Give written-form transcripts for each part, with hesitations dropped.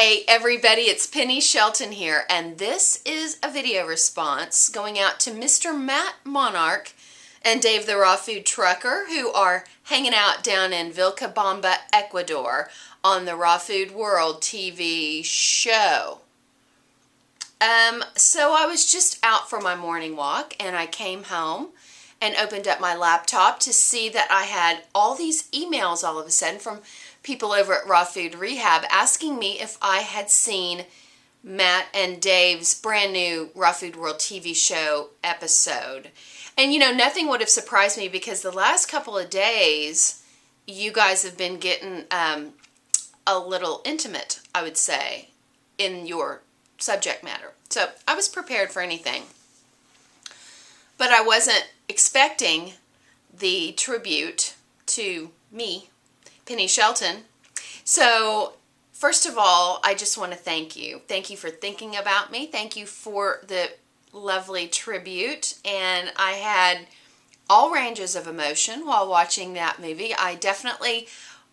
Hey everybody, it's Penny Shelton here, and this is a video response going out to Mr. Matt Monarch and Dave the Raw Food Trucker, who are hanging out down in Vilcabamba, Ecuador on the Raw Food World TV show. So I was just out for my morning walk, and I came home and opened up my laptop to see that I had all these emails all of a sudden from people over at Raw Food Rehab asking me if I had seen Matt and Dave's brand new Raw Food World TV show episode. And you know, nothing would have surprised me because the last couple of days you guys have been getting a little intimate, I would say, in your subject matter. So I was prepared for anything. But I wasn't expecting the tribute to me, Penny Shelton. So first of all, I just want to thank you. Thank you for thinking about me. Thank you for the lovely tribute. And I had all ranges of emotion while watching that movie. I definitely,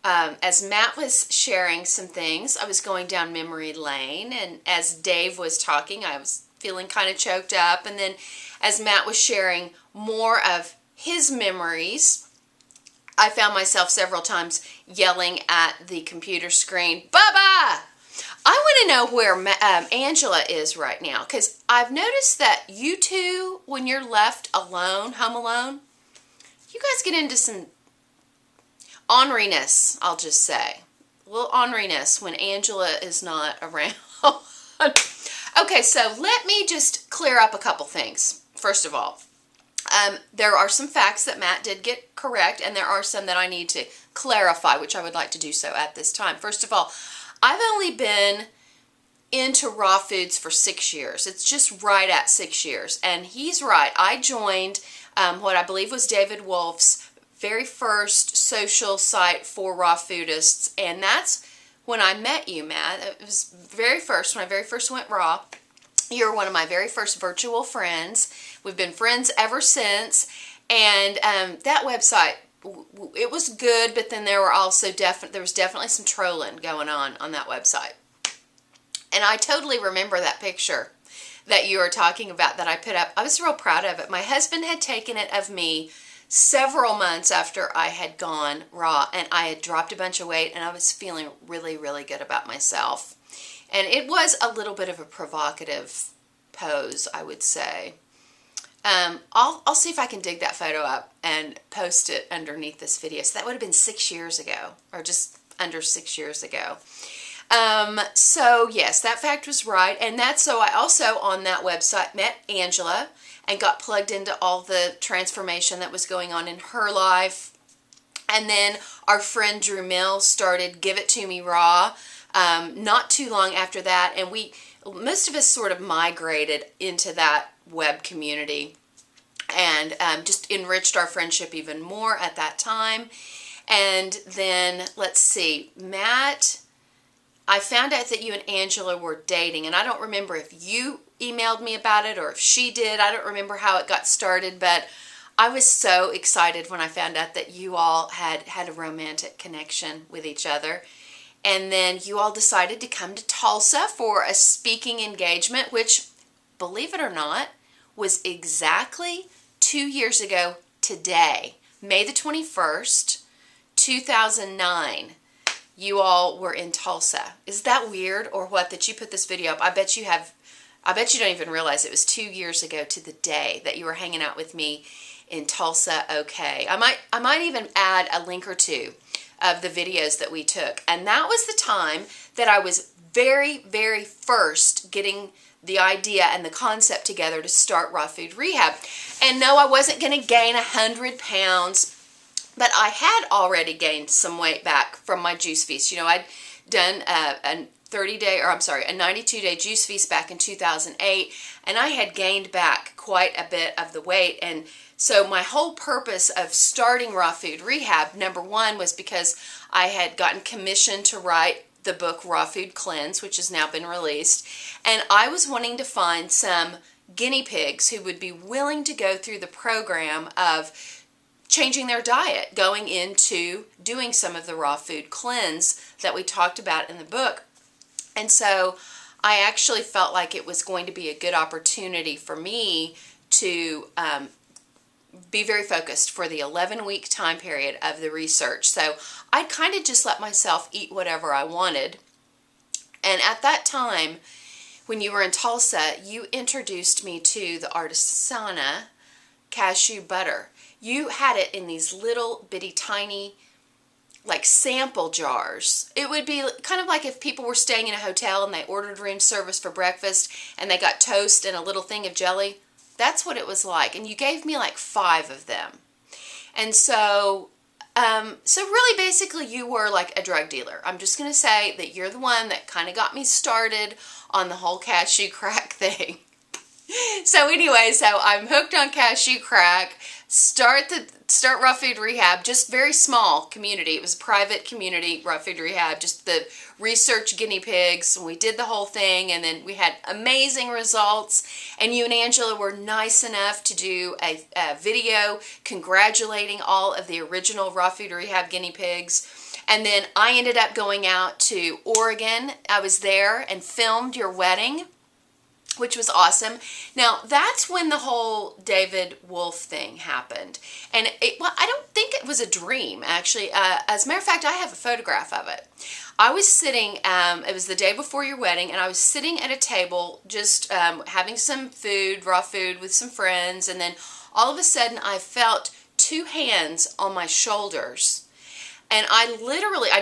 as Matt was sharing some things, I was going down memory lane. And as Dave was talking, I was feeling kind of choked up. And then as Matt was sharing more of his memories, I found myself several times yelling at the computer screen, "Bubba!" I want to know where Angela is right now, because I've noticed that you two, when you're left alone, home alone, you guys get into some orneriness, I'll just say. A little orneriness when Angela is not around. Okay, so let me just clear up a couple things, first of all. There are some facts that Matt did get correct, and there are some that I need to clarify, which I would like to do so at this time. First of all, I've only been into raw foods for 6 years. It's just right at 6 years, and he's right. I joined what I believe was David Wolf's very first social site for raw foodists, and that's when I met you, Matt. It was very first, when I very first went raw. You're one of my very first virtual friends. We've been friends ever since, and that website, it was good, but then there were also there was definitely some trolling going on that website. And I totally remember that picture that you were talking about that I put up. I was real proud of it. My husband had taken it of me several months after I had gone raw, and I had dropped a bunch of weight, and I was feeling really, really good about myself. And it was a little bit of a provocative pose, I would say. I'll see if I can dig that photo up and post it underneath this video. So that would have been 6 years ago, or just under 6 years ago. So yes, that fact was right. And that's so I also on that website met Angela and got plugged into all the transformation that was going on in her life. And then our friend Drew Mills started Give It To Me Raw not too long after that, and most of us sort of migrated into that web community and just enriched our friendship even more at that time. And then, let's see, Matt, I found out that you and Angela were dating, and I don't remember if you emailed me about it or if she did. I don't remember how it got started, but I was so excited when I found out that you all had a romantic connection with each other. And then you all decided to come to Tulsa for a speaking engagement, which, believe it or not, was exactly 2 years ago today, May the 21st, 2009. You all were in Tulsa. Is that weird or what that you put this video up? I bet you don't even realize it was 2 years ago to the day that you were hanging out with me in Tulsa. Okay. I might even add a link or two of the videos that we took. And that was the time that I was very, very first getting the idea and the concept together to start Raw Food Rehab. And no, I wasn't going to gain 100 pounds, but I had already gained some weight back from my juice feast. You know, I'd done a 92-day juice feast back in 2008, and I had gained back quite a bit of the weight. And so my whole purpose of starting Raw Food Rehab, number one, was because I had gotten commissioned to write the book Raw Food Cleanse, which has now been released, and I was wanting to find some guinea pigs who would be willing to go through the program of changing their diet, going into doing some of the raw food cleanse that we talked about in the book. And so I actually felt like it was going to be a good opportunity for me to be very focused for the 11-week time period of the research. So I kind of just let myself eat whatever I wanted. And at that time, when you were in Tulsa, you introduced me to the Artisana cashew butter. You had it in these little bitty tiny like sample jars. It would be kind of like if people were staying in a hotel and they ordered room service for breakfast and they got toast and a little thing of jelly. That's what it was like. And you gave me like 5 of them. And so really basically you were like a drug dealer. I'm just going to say that you're the one that kind of got me started on the whole cashew crack thing. So anyway, so I'm hooked on cashew crack. Start raw food rehab, just very small community. It was a private community, raw food rehab, just the research guinea pigs. We did the whole thing, and then we had amazing results. And you and Angela were nice enough to do a video congratulating all of the original raw food rehab guinea pigs. And then I ended up going out to Oregon. I was there and filmed your wedding, which was awesome. Now, that's when the whole David Wolf thing happened. And I don't think it was a dream, actually. As a matter of fact, I have a photograph of it. I was sitting, it was the day before your wedding, and I was sitting at a table just having some food, raw food with some friends, and then all of a sudden I felt 2 hands on my shoulders. And I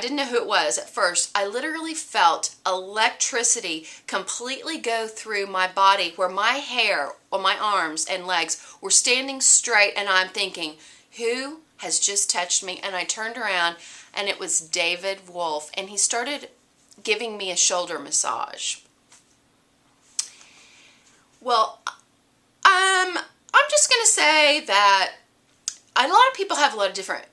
didn't know who it was at first. I literally felt electricity completely go through my body where my hair on my arms and legs were standing straight, and I'm thinking, who has just touched me? And I turned around and it was David Wolf, and he started giving me a shoulder massage. Well, I'm just going to say that a lot of people have a lot of different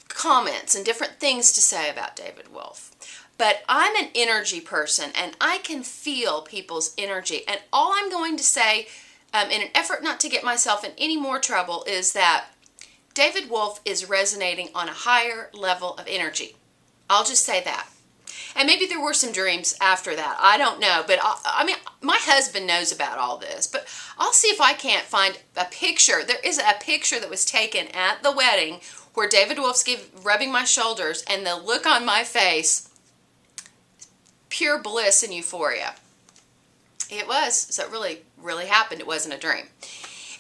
comments and different things to say about David Wolf. But I'm an energy person, and I can feel people's energy. And all I'm going to say, in an effort not to get myself in any more trouble, is that David Wolf is resonating on a higher level of energy. I'll just say that. And maybe there were some dreams after that. I don't know. But I mean, my husband knows about all this. But I'll see if I can't find a picture. There is a picture that was taken at the wedding where David Wolf's rubbing my shoulders, and the look on my face, pure bliss and euphoria. It was. So it really, really happened. It wasn't a dream.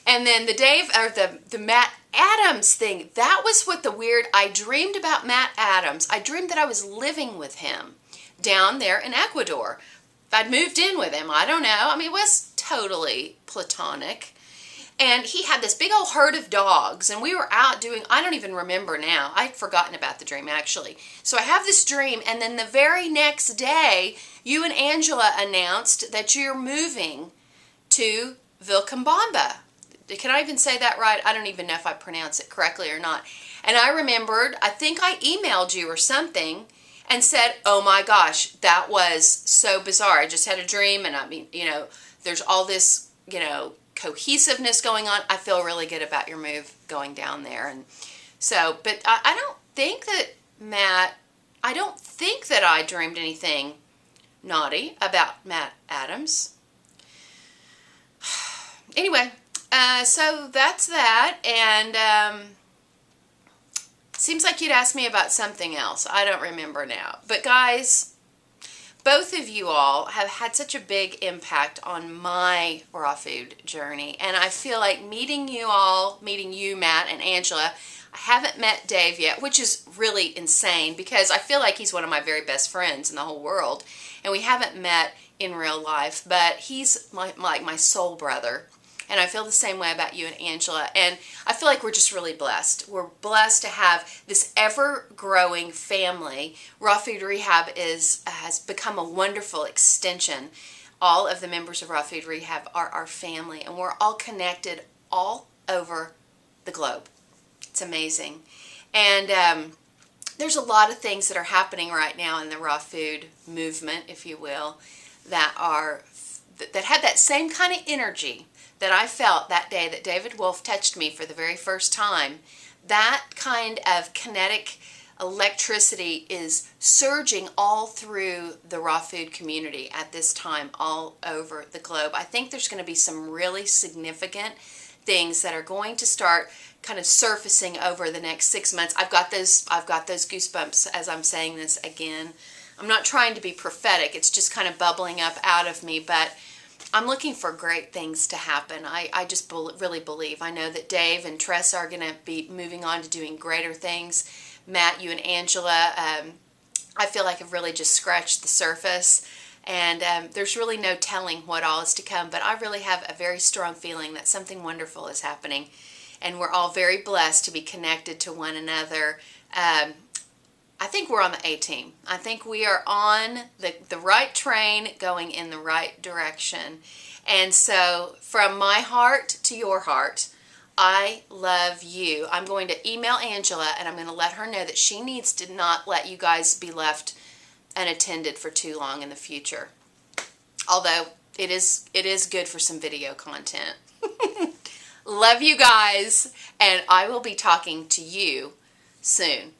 And then the Matt Adams thing, that was what I dreamed about Matt Adams. I dreamed that I was living with him down there in Ecuador. If I'd moved in with him, I don't know. I mean, it was totally platonic. And he had this big old herd of dogs, and we were out doing, I don't even remember now. I'd forgotten about the dream, actually. So I have this dream, and then the very next day, you and Angela announced that you're moving to Vilcabamba. Can I even say that right? I don't even know if I pronounce it correctly or not. And I remembered, I think I emailed you or something and said, oh my gosh, that was so bizarre. I just had a dream, and I mean, there's all this, cohesiveness going on. I feel really good about your move going down there. And so, but I don't think that I dreamed anything naughty about Matt Adams. Anyway, so that's that. And seems like you'd ask me about something else. I don't remember now. But guys, both of you all have had such a big impact on my raw food journey. And I feel like meeting you, Matt and Angela. I haven't met Dave yet, which is really insane because I feel like he's one of my very best friends in the whole world. And we haven't met in real life, but he's my soul brother. And I feel the same way about you and Angela. And I feel like we're just really blessed. We're blessed to have this ever-growing family. Raw Food Rehab has become a wonderful extension. All of the members of Raw Food Rehab are our family. And we're all connected all over the globe. It's amazing. And there's a lot of things that are happening right now in the raw food movement, if you will, that have that same kind of energy that I felt that day that David Wolf touched me for the very first time. That kind of kinetic electricity is surging all through the raw food community at this time all over the globe. I think there's going to be some really significant things that are going to start kind of surfacing over the next 6 months. I've got those goosebumps as I'm saying this again. I'm not trying to be prophetic. It's just kind of bubbling up out of me, but I'm looking for great things to happen. I just really believe. I know that Dave and Tress are going to be moving on to doing greater things. Matt, you and Angela, I feel like I've really just scratched the surface, and there's really no telling what all is to come, but I really have a very strong feeling that something wonderful is happening, and we're all very blessed to be connected to one another. I think we're on the A-team. I think we are on the right train going in the right direction. And so from my heart to your heart, I love you. I'm going to email Angela and I'm going to let her know that she needs to not let you guys be left unattended for too long in the future. Although it is good for some video content. Love you guys, and I will be talking to you soon.